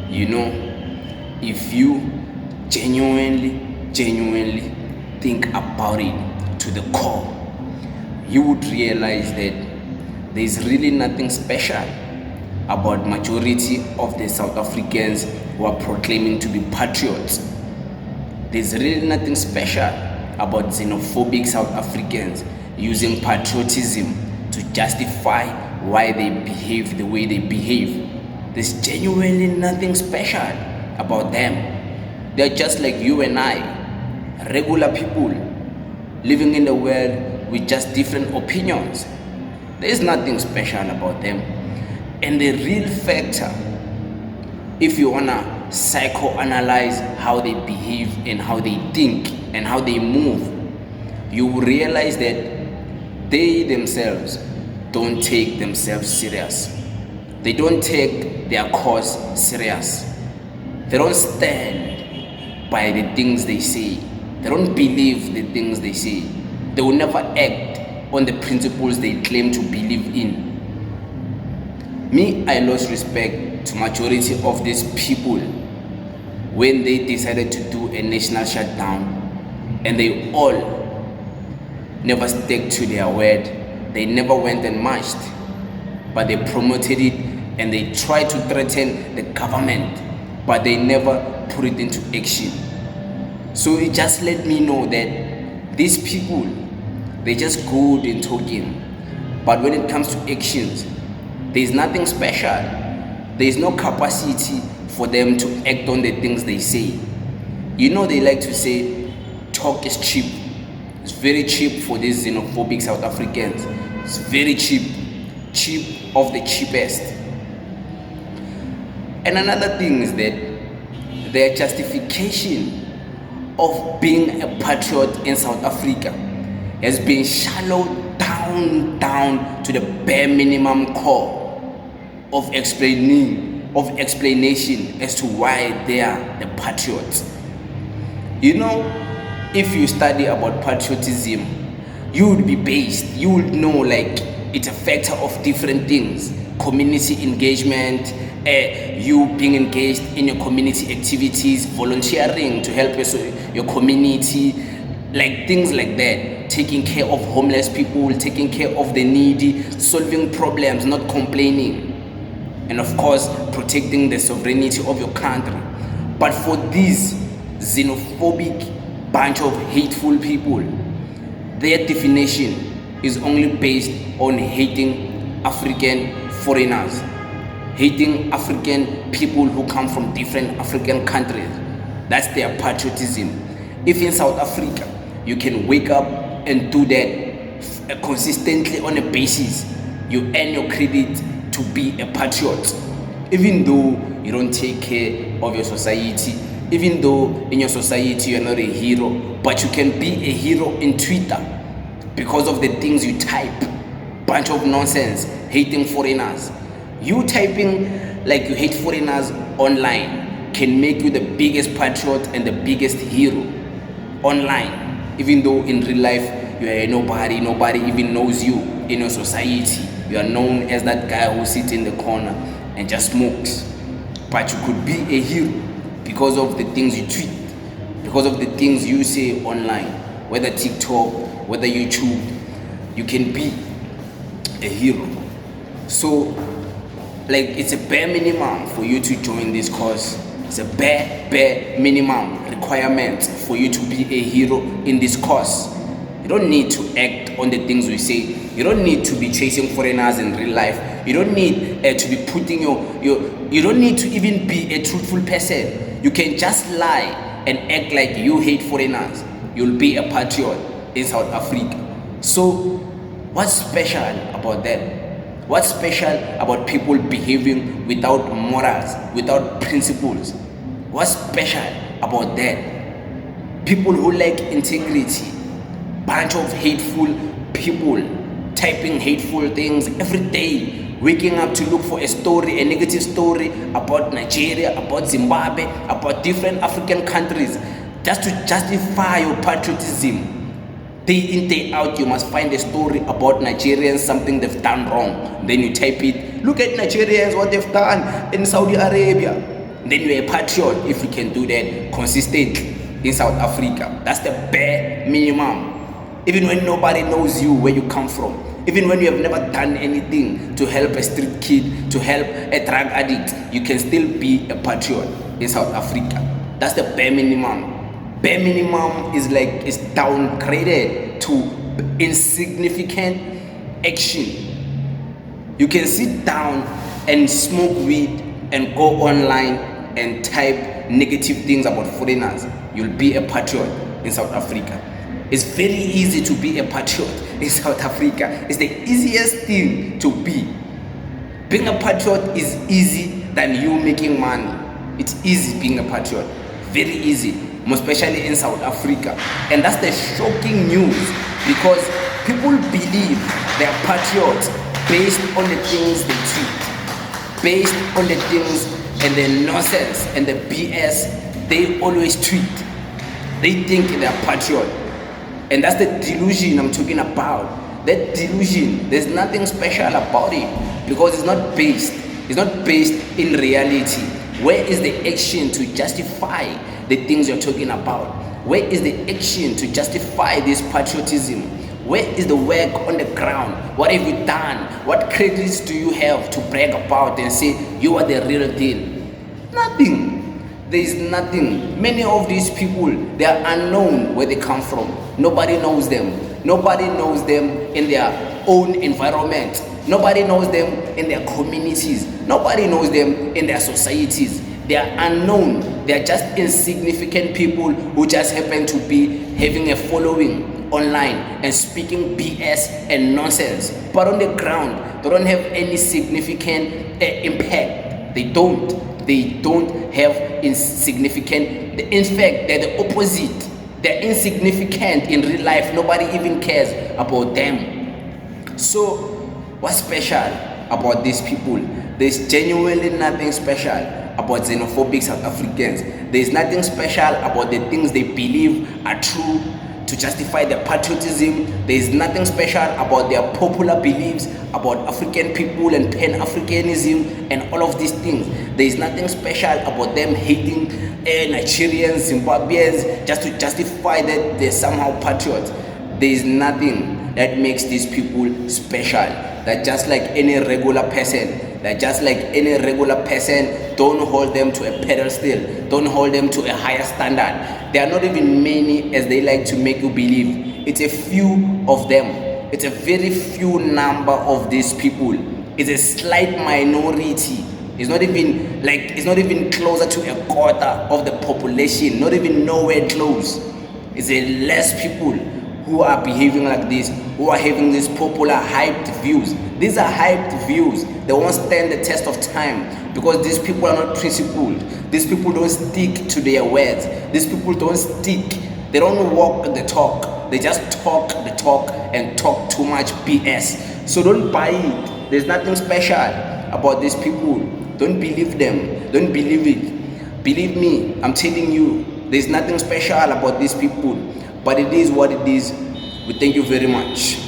You know, if you genuinely think about it to the core, you would realize that there's really nothing special about majority of the South Africans who are proclaiming to be patriots. There's really nothing special about xenophobic South Africans using patriotism to justify why they behave the way they behave. There's genuinely nothing special about them. They're just like you and I, regular people living in the world with just different opinions. There's nothing special about them. And the real factor, if you wanna psychoanalyze how they behave and how they think and how they move, you will realize that they themselves don't take themselves serious. They don't take their cause serious. They don't stand by the things they say. They don't believe the things they say. They will never act on the principles they claim to believe in. Me, I lost respect to majority of these people when they decided to do a national shutdown, and they all never stuck to their word. They never went and marched, but they promoted it and they tried to threaten the government, but they never put it into action. So it just let me know that these people, they're just good in talking, but when it comes to actions, there's nothing special. There's no capacity for them to act on the things they say. You know, they like to say talk is cheap. It's very cheap for these xenophobic South Africans. It's very cheap of the cheapest. And another thing is that their justification of being a patriot in South Africa has been shallowed down to the bare minimum core of explanation as to why they are the patriots. You know, if you study about patriotism, you would be based, you would know like it's a factor of different things. Community engagement, you being engaged in your community activities, volunteering to help your community, like things like that. Taking care of homeless people, taking care of the needy, solving problems, not complaining. And of course, protecting the sovereignty of your country. But for these xenophobic bunch of hateful people, their definition is only based on hating African foreigners, hating African people who come from different African countries. That's their patriotism. If in South Africa, you can wake up and do that consistently on a basis, you earn your credit to be a patriot. Even though you don't take care of your society, even though in your society you're not a hero, but you can be a hero in Twitter because of the things you type. Bunch of nonsense, hating foreigners. You typing like you hate foreigners online can make you the biggest patriot and the biggest hero online, even though in real life you are nobody even knows you in your society. You are known as that guy who sits in the corner and just smokes. But you could be a hero because of the things you tweet, because of the things you say online, whether TikTok, whether YouTube. You can be a hero. So, like, it's a bare minimum for you to join this cause. It's a bare minimum requirement for you to be a hero in this cause. You don't need to act on the things we say. You don't need to be chasing foreigners in real life. You don't need to be putting you don't need to even be a truthful person. You can just lie and act like you hate foreigners. You'll be a patriot in South Africa. So what's special about that? What's special about people behaving without morals, without principles? What's special about that? People who lack integrity, bunch of hateful people typing hateful things every day, waking up to look for a story, a negative story about Nigeria, about Zimbabwe, about different African countries, just to justify your patriotism. Day in, day out, you must find a story about Nigerians, something they've done wrong. Then you type it, look at Nigerians, what they've done in Saudi Arabia. Then you're a patriot if you can do that consistently in South Africa. That's the bare minimum. Even when nobody knows you, where you come from, even when you have never done anything to help a street kid, to help a drug addict, you can still be a patriot in South Africa. That's the bare minimum. Bare minimum is downgraded to insignificant action. You can sit down and smoke weed and go online and type negative things about foreigners. You'll be a patriot in South Africa. It's very easy to be a patriot in South Africa. It's the easiest thing to be. Being a patriot is easy than you making money. It's easy being a patriot. Very easy, most especially in South Africa. And that's the shocking news, because people believe they're patriots based on the things they tweet, based on the things and the nonsense and the BS they always tweet. They think they're patriot. And that's the delusion I'm talking about. That delusion, there's nothing special about it, because it's not based in reality. Where is the action to justify the things you're talking about? Where is the action to justify this patriotism? Where is the work on the ground? What have you done? What credits do you have to brag about and say you are the real deal? Nothing. There is nothing. Many of these people, they are unknown where they come from. Nobody knows them. Nobody knows them in their own environment. Nobody knows them in their communities. Nobody knows them in their societies. They are unknown. They are just insignificant people who just happen to be having a following online and speaking BS and nonsense. But on the ground, they don't have any significant impact. They don't have insignificant. In fact, they're the opposite. They're insignificant in real life. Nobody even cares about them. So what's special about these people? There's genuinely nothing special about xenophobic South Africans. There's nothing special about the things they believe are true to justify their patriotism. There's nothing special about their popular beliefs about African people and Pan-Africanism and all of these things. There's nothing special about them hating Nigerians, Zimbabweans, just to justify that they're somehow patriots. There's nothing that makes these people special. They're just like any regular person. Don't hold them to a pedestal. Don't hold them to a higher standard. There are not even many as they like to make you believe. It's a few of them. It's a very few number of these people. It's a slight minority. It's not even closer to a quarter of the population. Not even nowhere close. It's a less people who are behaving like this, who are having these popular hyped views. These are hyped views. They won't stand the test of time, because these people are not principled. These people don't stick to their words. These people don't stick. They don't walk the talk. They just talk the talk and talk too much BS. So don't buy it. There's nothing special about these people. Don't believe them. Don't believe it. Believe me, I'm telling you, there's nothing special about these people. But it is what it is. We thank you very much.